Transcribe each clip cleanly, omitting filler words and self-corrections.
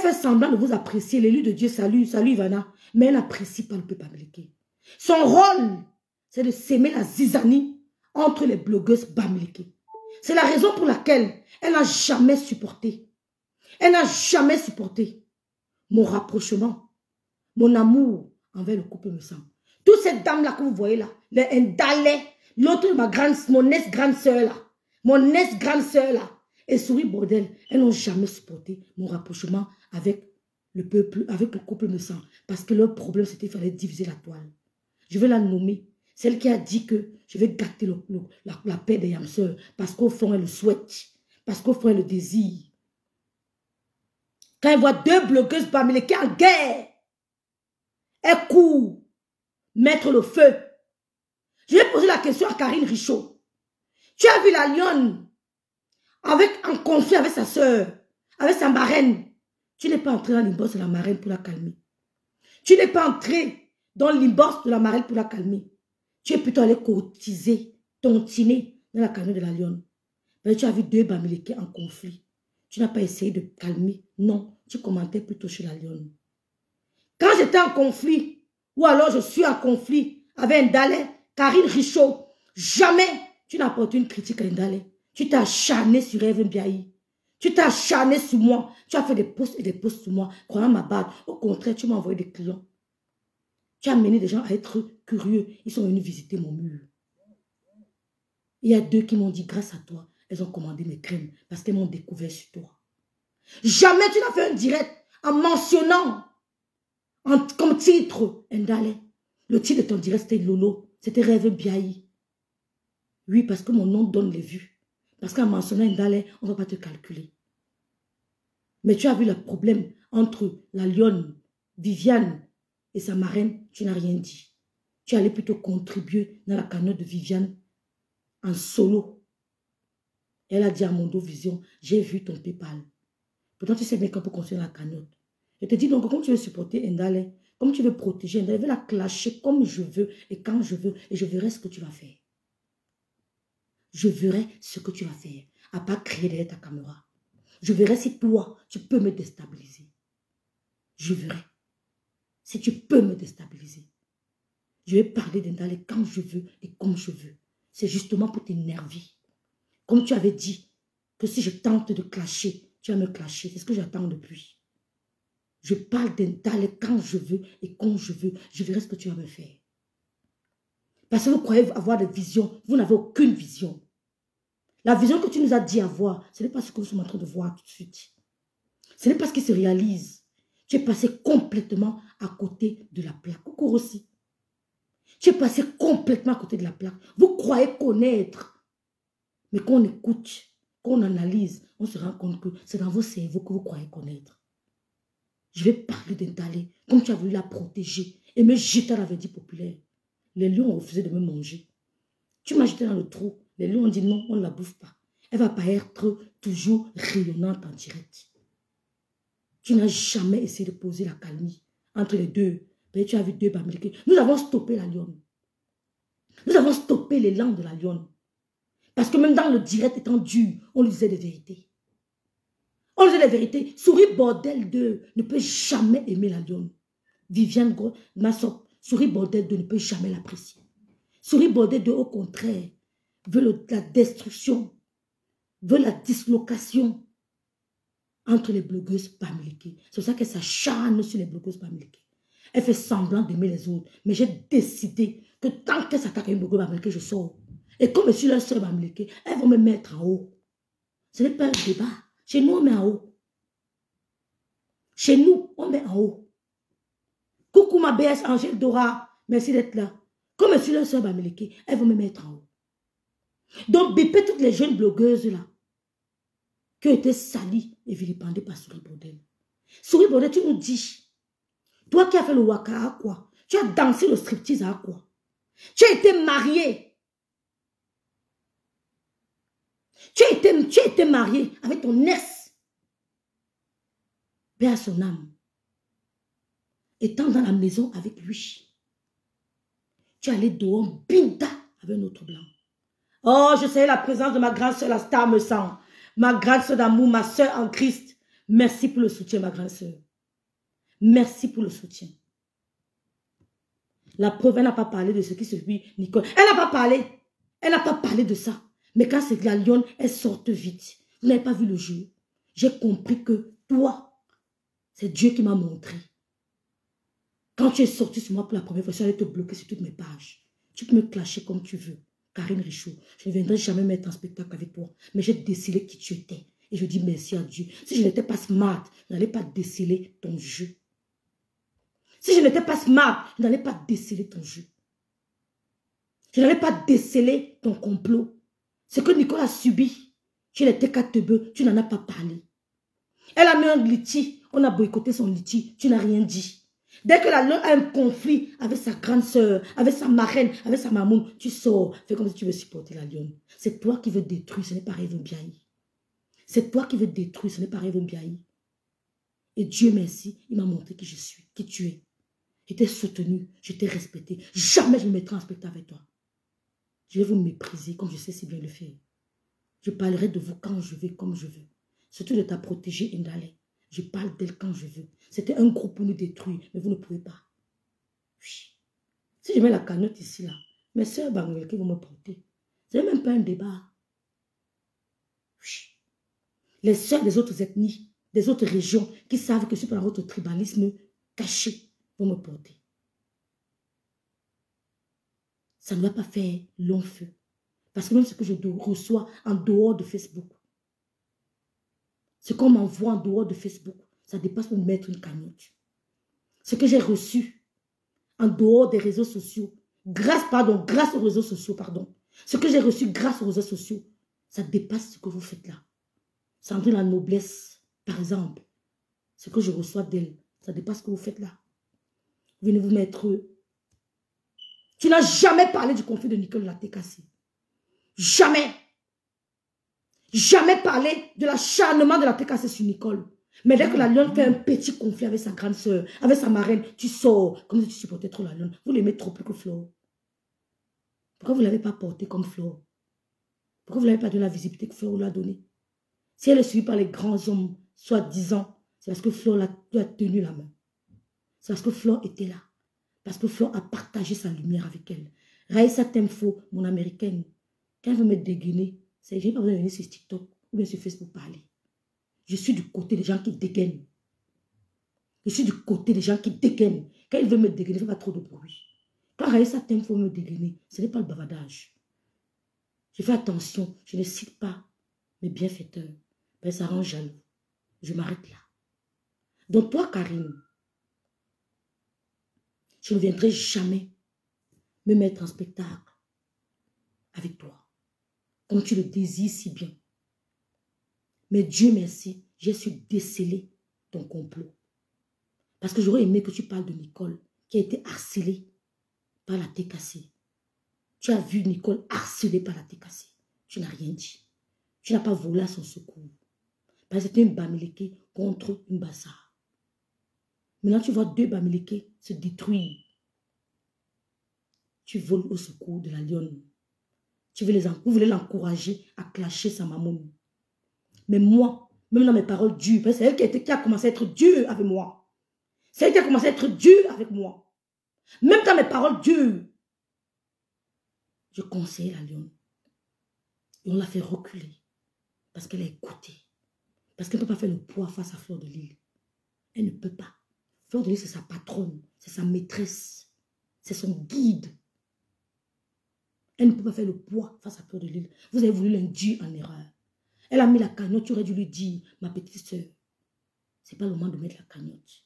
fait semblant de vous apprécier. L'élu de Dieu, salut Ivana. Mais elle n'apprécie pas le peuple américain. Son rôle, c'est de s'aimer la zizanie entre les blogueuses bamileke. C'est la raison pour laquelle elle n'a jamais supporté. Elle n'a jamais supporté mon rapprochement, mon amour envers le couple me semble. Toutes ces dames-là que vous voyez là, les Ndalé, l'autre, mon ex-grande sœur là, mon ex-grande sœur là, et Souris Bordel, elles n'ont jamais supporté mon rapprochement avec le peuple, avec le couple me semble. Parce que leur problème, c'était qu'il fallait diviser la toile. Je vais la nommer. Celle qui a dit que je vais gâter la paix des yamseurs. Parce qu'au fond, elle le souhaite. Parce qu'au fond, elle le désire. Quand elle voit deux blogueuses bamileke en guerre, elle court mettre le feu. Je vais poser la question à Karine Richaud. Tu as vu la lionne en conflit avec sa soeur, avec sa marraine. Tu n'es pas entré dans l'inbox de la marraine pour la calmer. Tu n'es pas entré dans l'inbox de la marraine pour la calmer. Tu es plutôt allé courtiser, tontiner dans la calme de la lionne. Mais tu as vu deux bamileke en conflit. Tu n'as pas essayé de calmer. Non, tu commentais plutôt chez la lionne. Quand j'étais en conflit, ou alors je suis en conflit avec Ndalé, Karine Richaud, jamais tu n'as apporté une critique à Ndalé. Tu t'es acharné sur Eve Mbiaye. Tu t'es acharné sur moi. Tu as fait des posts et des posts sur moi, croyant ma barre. Au contraire, tu m'as envoyé des clients. Tu as amené des gens à être curieux. Ils sont venus visiter mon mur. Il y a deux qui m'ont dit, grâce à toi, elles ont commandé mes crèmes parce qu'elles m'ont découvert sur toi. Jamais tu n'as fait un direct en mentionnant comme titre Ndalé. Le titre de ton direct, c'était Lolo. C'était Rêve Mbiaye. Oui, parce que mon nom donne les vues. Parce qu'en mentionnant Ndalé, on ne va pas te calculer. Mais tu as vu le problème entre la lionne, Viviane et sa marraine, tu n'as rien dit. Tu allais plutôt contribuer dans la cagnotte de Viviane en solo. Elle a dit à Mondo Vision, j'ai vu ton PayPal. Pourtant, tu sais bien qu'on peut construire la cagnotte. Je te dis donc, comme tu veux supporter Ndalé, comme tu veux protéger Ndalé, je vais la clasher comme je veux et quand je veux, et je verrai ce que tu vas faire. Je verrai ce que tu vas faire, à part crier derrière ta caméra. Je verrai si toi, tu peux me déstabiliser. Je verrai si tu peux me déstabiliser. Je vais parler d'Ndalé quand je veux et comme je veux. C'est justement pour t'énerver. Comme tu avais dit que si je tente de clasher, tu vas me clasher. C'est ce que j'attends depuis. Je parle d'Ndalé quand je veux et comme je veux. Je verrai ce que tu vas me faire. Parce que vous croyez avoir des visions. Vous n'avez aucune vision. La vision que tu nous as dit avoir, ce n'est pas ce que nous sommes en train de voir tout de suite. Ce n'est pas ce qui se réalise. Tu es passé complètement à côté de la plaque. Coucou aussi. Tu es passé complètement à côté de la plaque. Vous croyez connaître. Mais quand on écoute, quand on analyse, on se rend compte que c'est dans vos cerveaux que vous croyez connaître. Je vais parler d'Ndalé, comme tu as voulu la protéger et me jeter à la verdure populaire. Les lions ont refusé de me manger. Tu m'as jeté dans le trou. Les lions ont dit non, on ne la bouffe pas. Elle va pas être toujours rayonnante en direct. Tu n'as jamais essayé de poser la calmie entre les deux. Mais tu as vu deux bamileke. Nous avons stoppé la lionne. Nous avons stoppé l'élan de la lionne. Parce que même dans le direct étant dur, on lui disait des vérités. On lui disait des vérités. Souris Bordel 2 ne peut jamais aimer la lionne. Viviane Massop, Souris Bordel 2 ne peut jamais l'apprécier. Souris Bordel 2, au contraire, veut la destruction, veut la dislocation entre les blogueuses bamileke. C'est pour ça qu'elle s'acharne sur les blogueuses bamileke. Elle fait semblant d'aimer les autres. Mais j'ai décidé que tant qu'elle s'attaque à une blogueuse bamileke, je sors. Et comme je suis leur seule bamileke, elles vont me mettre en haut. Ce n'est pas un débat. Chez nous, on met en haut. Chez nous, on met en haut. Coucou ma BS Angèle Dora. Merci d'être là. Comme je suis leur seule bamileke, elles vont me mettre en haut. Donc, bipez toutes les jeunes blogueuses là qui ont été salies et vilipendées par Souris Bordel. Souris Bordel, tu nous dis, toi qui as fait le waka à quoi? Tu as dansé le striptease à quoi? Tu as été marié. Tu as été marié avec ton ex. Paix à son âme. Étant dans la maison avec lui. Tu es allé dehors, binda, avec notre blanc. Oh, je sais la présence de ma grande soeur, la star me sent. Ma grande soeur d'amour, ma soeur en Christ. Merci pour le soutien, ma grande sœur. Merci pour le soutien. La preuve, elle n'a pas parlé de ce qui se dit, Nicole. Elle n'a pas parlé. Elle n'a pas parlé de ça. Mais quand c'est la lionne, elle sort vite. Vous n'avez pas vu le jeu. J'ai compris que toi, c'est Dieu qui m'a montré. Quand tu es sorti sur moi pour la première fois, je vais te bloquer sur toutes mes pages. Tu peux me clasher comme tu veux. Karine Richaud, je ne viendrai jamais mettre un spectacle avec toi. Mais j'ai décelé qui tu étais. Et je dis merci à Dieu. Si je n'étais pas smart, je n'allais pas déceler ton jeu. Si je n'étais pas smart, je n'allais pas déceler ton jeu. Je n'allais pas déceler ton complot. Ce que Nicole a subi, tu n'étais qu'à Tebeu, tu n'en as pas parlé. Elle a mis un liti, on a boycotté son liti, tu n'as rien dit. Dès que la lionne a un conflit avec sa grande soeur, avec sa marraine, avec sa mamoune, tu sors, fais comme si tu veux supporter la lionne. C'est toi qui veux détruire, ce n'est pas Révon Biaï. C'est toi qui veux détruire, ce n'est pas Révon Biaï. Et Dieu merci, il m'a montré qui je suis, qui tu es. Je t'ai soutenu, je t'ai respecté. Jamais je me mettrai en spectacle avec toi. Je vais vous mépriser comme je sais si bien le faire. Je parlerai de vous quand je veux, comme je veux. Surtout de ta protégée Indale. Je parle d'elle quand je veux. C'était un groupe pour nous détruire, mais vous ne pouvez pas. Oui. Si je mets la cagnotte ici, là, mes soeurs Bangouel qui vont me porter. Ce n'est même pas un débat. Oui. Les soeurs des autres ethnies, des autres régions, qui savent que je suis dans votre tribalisme caché, vont me porter. Ça ne va pas faire long feu. Parce que même ce que je reçois en dehors de Facebook, ce qu'on m'envoie en dehors de Facebook, ça dépasse pour me mettre une cagnotte. Ce que j'ai reçu en dehors des réseaux sociaux, grâce aux réseaux sociaux, ce que j'ai reçu grâce aux réseaux sociaux, ça dépasse ce que vous faites là. Sandrine la noblesse, par exemple, ce que je reçois d'elle, ça dépasse ce que vous faites là. Venez vous mettre... Tu n'as jamais parlé du conflit de Nicole Latekassi. Jamais. Jamais parlé de l'acharnement de Latekassi sur Nicole. Mais dès que la lionne fait un petit conflit avec sa grande soeur, avec sa marraine, tu sors comme si tu supportais trop la lionne. Vous l'aimez trop plus que Flore. Pourquoi vous ne l'avez pas portée comme Flore? Pourquoi vous ne l'avez pas donné la visibilité que Flore lui a donnée? Si elle est suivie par les grands hommes, soi-disant, c'est parce que Flore lui a tenu la main. C'est parce que Flore était là. Parce que Flore a partagé sa lumière avec elle. Raïssa Temfo, mon américaine, quand elle veut me dégainer, c'est j'ai pas besoin de venir sur TikTok ou bien sur Facebook parler. Je suis du côté des gens qui dégainent. Je suis du côté des gens qui dégainent. Quand il veut me dégainer, il ne fait pas trop de bruit. Quand Raïssa Temfo me dégainer, ce n'est pas le bavardage. Je fais attention, je ne cite pas mes bienfaiteurs. Ben, ça rend jaloux. Je m'arrête là. Donc toi, Karine, je ne viendrai jamais me mettre en spectacle avec toi, comme tu le désires si bien. Mais Dieu merci, j'ai su déceler ton complot. Parce que j'aurais aimé que tu parles de Nicole, qui a été harcelée par la TKC. Tu as vu Nicole harcelée par la TKC. Tu n'as rien dit. Tu n'as pas volé à son secours. Parce que c'était une Bamileke contre une Bassar. Maintenant, tu vois deux Bamileke se détruire. Tu voles au secours de la lionne. Vous voulez l'encourager à clasher sa maman. Mais moi, même dans mes paroles dures, c'est elle qui a commencé à être dure avec moi. C'est elle qui a commencé à être dure avec moi. Même dans mes paroles dures, je conseille la lionne. Et on l'a fait reculer. Parce qu'elle a écouté. Parce qu'elle ne peut pas faire le poids face à Fleur de Lys. Elle ne peut pas. Fleur de Lys, c'est sa patronne. C'est sa maîtresse. C'est son guide. Elle ne peut pas faire le poids face à Fleur de Lys. Vous avez voulu l'induire en erreur. Elle a mis la cagnotte. Tu aurais dû lui dire, ma petite soeur, c'est pas le moment de mettre la cagnotte.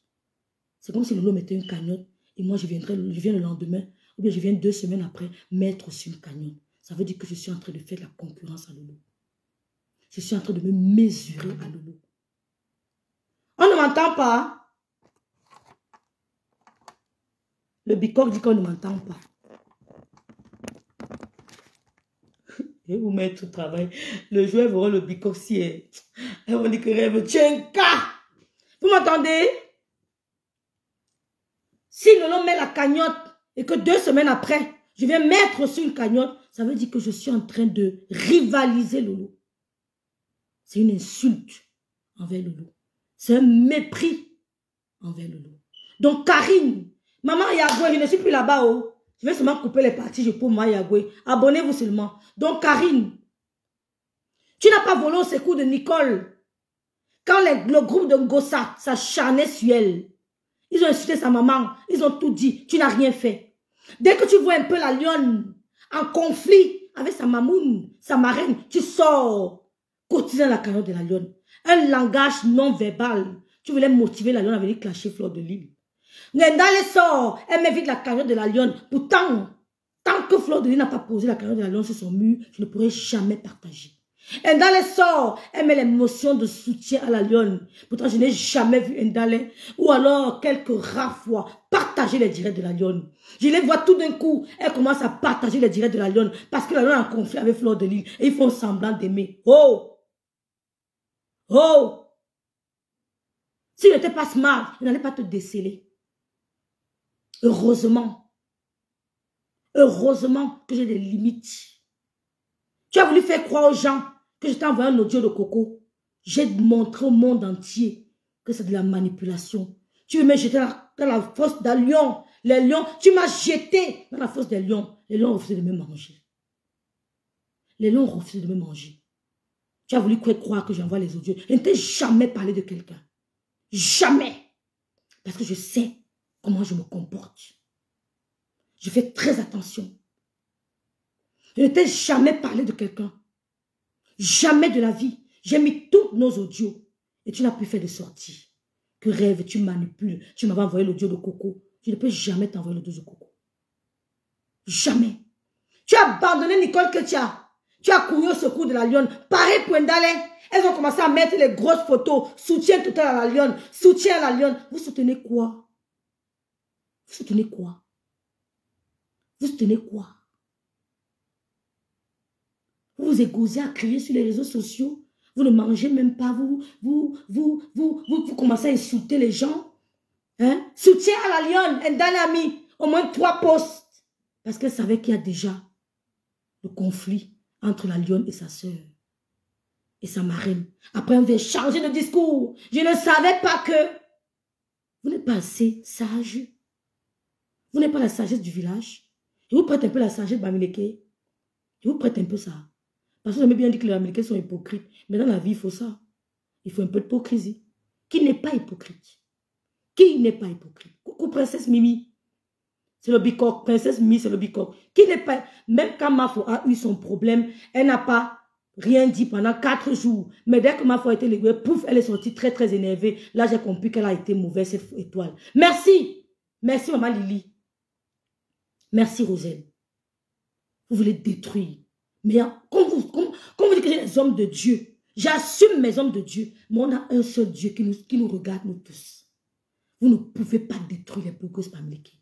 C'est comme si Lolo mettait une cagnotte et moi je viens le lendemain ou bien je viens 2 semaines après mettre sur une cagnotte. Ça veut dire que je suis en train de faire la concurrence à Lolo. Je suis en train de me mesurer à Lolo. On ne m'entend pas. Le bicoque dit qu'on ne m'entend pas. Et vous mettre au travail. Le joueur verra le bicoque si elle va dire que rêve. Tiens, vous m'entendez? Si Lolo met la cagnotte et que 2 semaines après, je viens mettre sur une cagnotte, ça veut dire que je suis en train de rivaliser Lolo. C'est une insulte envers Lolo. C'est un mépris envers le loup. Donc, Karine, maman Yagoué, je ne suis plus là-bas. Oh. Je vais seulement couper les parties, je pour maman Yagoué. Abonnez-vous seulement. Donc, Karine, tu n'as pas volé au secours de Nicole. Quand le groupe de Ngossa s'acharnait sur elle, ils ont insulté sa maman, ils ont tout dit, tu n'as rien fait. Dès que tu vois un peu la lionne en conflit avec sa mamoune, sa marraine, tu sors, cotiser la cagnotte de la lionne. Un langage non verbal. Tu voulais motiver la lionne à venir clasher Fleur de Lille. Ngendale sort, elle m'évite la cagnotte de la lionne. Pourtant, tant que Fleur de Lille n'a pas posé la cagnotte de la lionne sur son mur, je ne pourrai jamais partager. Ndale sort, elle met l'émotion de soutien à la lionne. Pourtant, je n'ai jamais vu Ndale, ou alors quelques rares fois, partager les directs de la lionne. Je les vois tout d'un coup, elle commence à partager les directs de la lionne, parce que la lionne a un conflit avec Fleur de Lille, et ils font semblant d'aimer. Oh! Oh! Si tu n'étais pas smart, je n'allais pas te déceler. Heureusement. Heureusement que j'ai des limites. Tu as voulu faire croire aux gens que je t'ai envoyé un audio de Coco. J'ai montré au monde entier que c'est de la manipulation. Tu veux me jeter dans la fosse d'un lion. Les lions, tu m'as jeté dans la fosse des lions. Les lions ont refusé de me manger. Les lions ont refusé de me manger. Tu as voulu croire que j'envoie les audios. Je ne t'ai jamais parlé de quelqu'un. Jamais. Parce que je sais comment je me comporte. Je fais très attention. Je ne t'ai jamais parlé de quelqu'un. Jamais de la vie. J'ai mis tous nos audios. Et tu n'as plus fait de sortie. Que rêve, tu manipules. Tu m'avais envoyé l'audio de Coco. Je ne peux jamais t'envoyer l'audio de Coco. Jamais. Tu as abandonné Nicole Ketia. Tu as couru au secours de la lionne. Pareil pour Ndale. Elles ont commencé à mettre les grosses photos. Soutien total à la lionne. Soutien à la lionne. Vous soutenez quoi? Vous soutenez quoi? Vous soutenez quoi? Vous vous égosez à crier sur les réseaux sociaux. Vous ne mangez même pas. Vous commencez à insulter les gens. Hein? Soutien à la lionne. Ndale a mis au moins 3 posts. Parce qu'elle savait qu'il y a déjà le conflit entre la lionne et sa sœur. Et sa marraine. Après, on vient changer de discours. Je ne savais pas que vous n'êtes pas assez sage. Vous n'êtes pas la sagesse du village. Je vous prête un peu la sagesse de Bamileke. Je vous prête un peu ça. Parce que j'aime bien dire que les Américains sont hypocrites. Mais dans la vie, il faut ça. Il faut un peu d'hypocrisie. Qui n'est pas hypocrite? Qui n'est pas hypocrite? Coucou, princesse Mimi. C'est le bicoque. Princesse Mimi, c'est le bicoque. Qui n'est pas... Même quand Mafo a eu son problème, elle n'a pas rien dit pendant 4 jours. Mais dès que Mafo a été léguée, pouf, elle est sortie très, très énervée. Là, j'ai compris qu'elle a été mauvaise, cette étoile. Merci. Merci, maman Lily. Merci, Roselle. Vous voulez détruire. Mais quand vous dites que j'ai des hommes de Dieu, j'assume mes hommes de Dieu, mais on a un seul Dieu qui nous regarde, nous tous. Vous ne pouvez pas détruire les blogueuses Bamileke.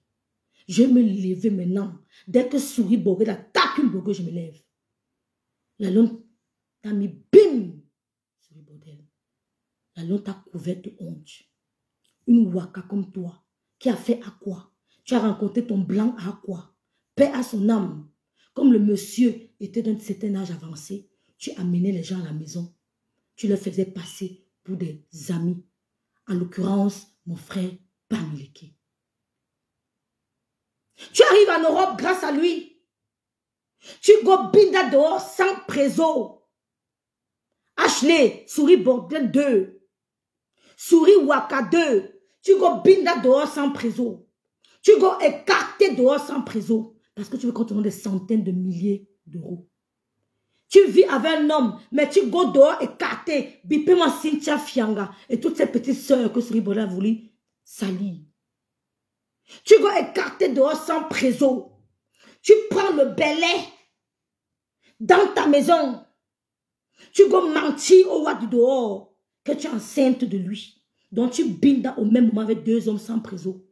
Je vais me lever maintenant. Dès que Souris Borgel attaque une blogueuse, je me lève. La lune t'a mis bim. Souris Borgel. La lune t'a couvert de honte. Une waka comme toi, qui a fait à quoi? Tu as rencontré ton blanc à quoi? Paix à son âme. Comme le monsieur était d'un certain âge avancé, tu amenais les gens à la maison. Tu leur faisais passer pour des amis. En l'occurrence, mon frère Bamileke. Tu arrives en Europe grâce à lui. Tu go binda dehors sans préso. Ashley, Souris Bordel 2. Souris Waka 2. Tu go binda dehors sans préso. Tu go écarter dehors sans préso. Parce que tu veux qu'on te donne des centaines de milliers d'euros. Tu vis avec un homme, mais tu go dehors écarté. Bipé-moi Cynthia Fianga et toutes ces petites sœurs que Souris Bordel a voulu salir. Tu go écarter dehors sans préso. Tu prends le belai dans ta maison. Tu go mentir au roi du dehors que tu es enceinte de lui. Donc tu bindas au même moment avec 2 hommes sans préso.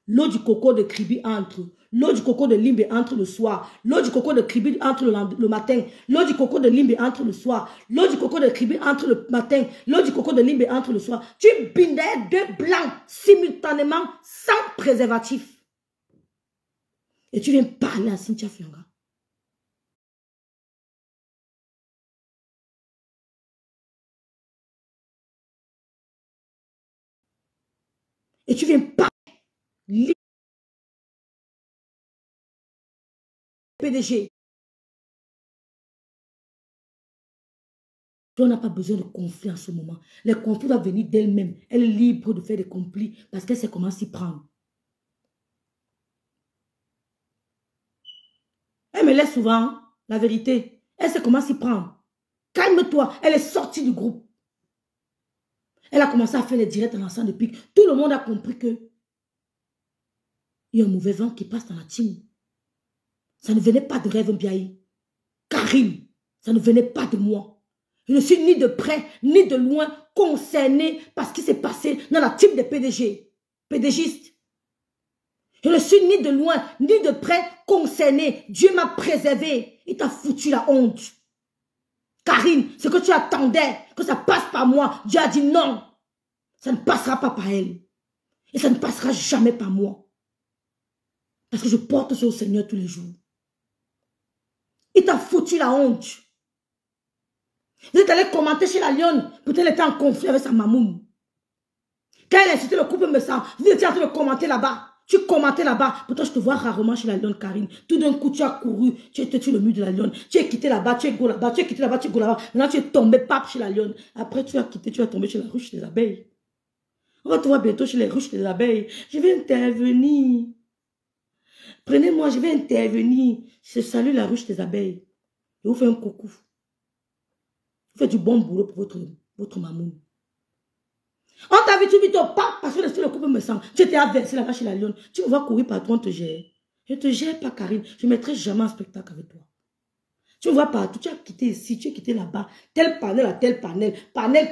L'eau du coco de Kribi entre. L'eau du coco de Limbe entre le soir. L'eau du coco de Kribi entre le matin. L'eau du coco de Limbe entre le soir. L'eau du coco de Kribi entre le matin. L'eau du coco de Limbe entre le soir. Tu bindais 2 blancs simultanément sans préservatif. Et tu viens parler à Cynthia Fianga. Et tu viens pas. PDG. On n'a pas besoin de conflits en ce moment. Les conflits doivent venir d'elle-même. Elle est libre de faire des conflits parce qu'elle sait comment s'y prendre. Elle me laisse souvent, la vérité. Elle sait comment s'y prendre. Calme-toi. Elle est sortie du groupe. Elle a commencé à faire les directs en lançant de pique. Tout le monde a compris que il y a un mauvais vent qui passe dans la team. Ça ne venait pas de Rêve Mbiaye. Karine, ça ne venait pas de moi. Je ne suis ni de près, ni de loin concernée par ce qui s'est passé dans la team des PDG. PDGistes. Je ne suis ni de loin, ni de près concernée. Dieu m'a préservé. Il t'a foutu la honte. Karine, ce que tu attendais, que ça passe par moi, Dieu a dit non. Ça ne passera pas par elle. Et ça ne passera jamais par moi. Parce que je porte ça au Seigneur tous les jours. Il t'a foutu la honte. Vous êtes allé commenter chez la lionne. Peut-être elle était en conflit avec sa mamoune. Quand elle a incité le couple me sent, vous étiez en train de commenter là-bas. Tu commentais là-bas. Pourtant, je te vois rarement chez la lionne, Karine. Tout d'un coup, tu as couru. Tu étais sur le mur de la lionne. Tu es quitté là-bas, tu es go là-bas. Tu es quitté là-bas, tu es go là-bas. Maintenant, tu es tombé, pape, chez la lionne. Après, tu as quitté, tu as tombé chez la ruche des abeilles. On va te voir bientôt chez les ruches des abeilles. Je vais intervenir. Prenez-moi, je vais intervenir. Je salue la ruche des abeilles. Je vous fais un coucou. Vous faites du bon boulot pour votre maman. On t'a vu, tu vis ton pas parce que le couple me sent. Tu étais versé là-bas chez la lionne. Tu me vois courir partout, on te gère. Je ne te gère pas, Karine. Je ne mettrai jamais un spectacle avec toi. Tu me vois partout. Tu as quitté ici, tu es quitté là-bas. Tel panel à tel panel. Panel.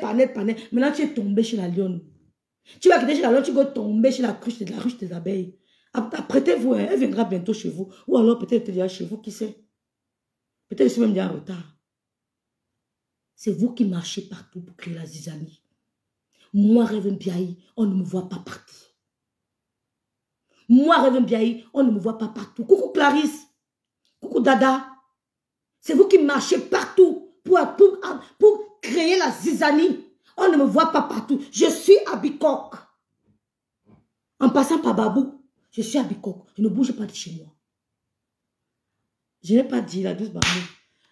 Maintenant, tu es tombé chez la lionne. Tu vas quitter chez la lionne, tu vas tomber chez la ruche des abeilles. Apprêtez-vous, elle viendra bientôt chez vous. Ou alors peut-être elle était déjà chez vous, qui sait. Peut-être je suis même déjà en retard. C'est vous qui marchez partout pour créer la zizanie. Moi, Rêve Mbiaye, on ne me voit pas partout. Moi, Rêve Mbiaye, on ne me voit pas partout. Coucou Clarisse. Coucou Dada. C'est vous qui marchez partout pour créer la zizanie. On ne me voit pas partout. Je suis à Bikok. En passant par Babou, je suis à Bikok. Je ne bouge pas de chez moi. Je n'ai pas dit la douce Babou.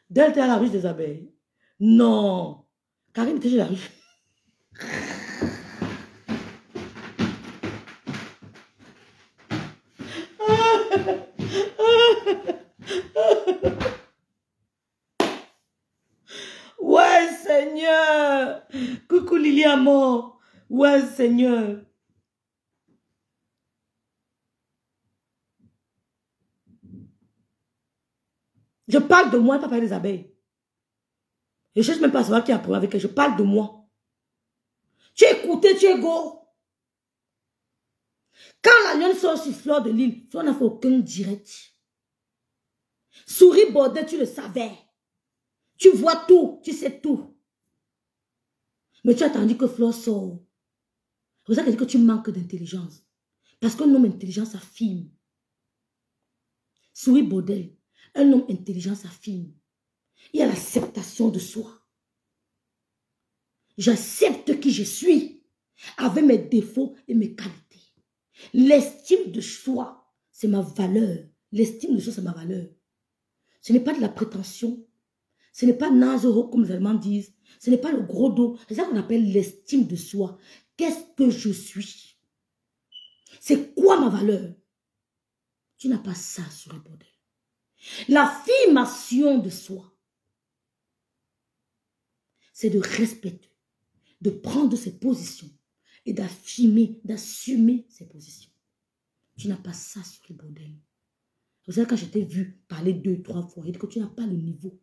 D'elle était à la ruche des abeilles. Non. Karine était chez la ruche. Ouais, Seigneur. Coucou Lily Amor. Ouais, Seigneur. Je parle de moi, papa des abeilles. Je ne cherche même pas à savoir qui a problème avec elle. Je parle de moi. Tu es écouté, tu es go. Quand la lionne sort sur Fleur de Lille, Fleur n'a fait aucun direct. Souris Bordel, tu le savais. Tu vois tout, tu sais tout. Mais tu as attendu que Fleur sorte. Vous avez dit que tu manques d'intelligence. Parce qu'un homme intelligent s'affirme. Souris Bordel, un homme intelligent s'affirme. Il y a l'acceptation de soi. J'accepte qui je suis, avec mes défauts et mes qualités. L'estime de soi, c'est ma valeur. L'estime de soi, c'est ma valeur. Ce n'est pas de la prétention. Ce n'est pas nazoro, comme les Allemands disent. Ce n'est pas le gros dos. C'est ça qu'on appelle l'estime de soi. Qu'est-ce que je suis? C'est quoi ma valeur? Tu n'as pas ça sur le bordel. L'affirmation de soi, c'est de respecter, de prendre ses positions et d'affirmer, d'assumer ses positions. Tu n'as pas ça sur le bordel. Vous savez, quand je t'ai vu parler 2, 3 fois, j'ai dit que tu n'as pas le niveau.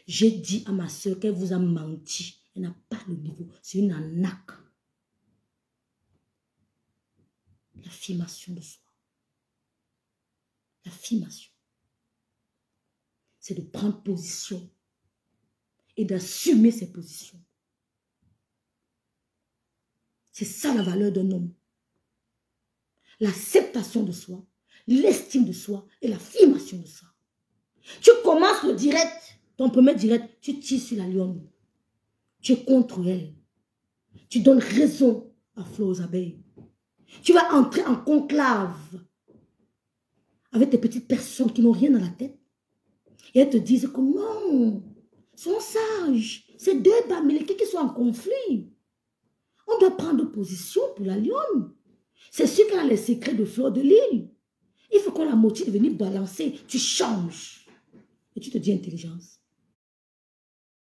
J'ai dit à ma soeur qu'elle vous a menti. Elle n'a pas le niveau. C'est une arnaque. L'affirmation de soi. L'affirmation. C'est de prendre position et d'assumer ses positions. C'est ça la valeur d'un homme. L'acceptation de soi, l'estime de soi et l'affirmation de soi. Tu commences le direct, ton premier direct, tu tires sur la lionne. Tu es contre elle. Tu donnes raison à Fleur aux abeilles. Tu vas entrer en conclave avec des petites personnes qui n'ont rien dans la tête. Et elles te disent que non, sont sages. C'est deux Bamileke qui sont en conflit. On doit prendre position pour la lionne. C'est sûr qu'elle a les secrets de Fleur de Lys. Il faut qu'on la motive de venir balancer. Tu changes. Et tu te dis intelligence.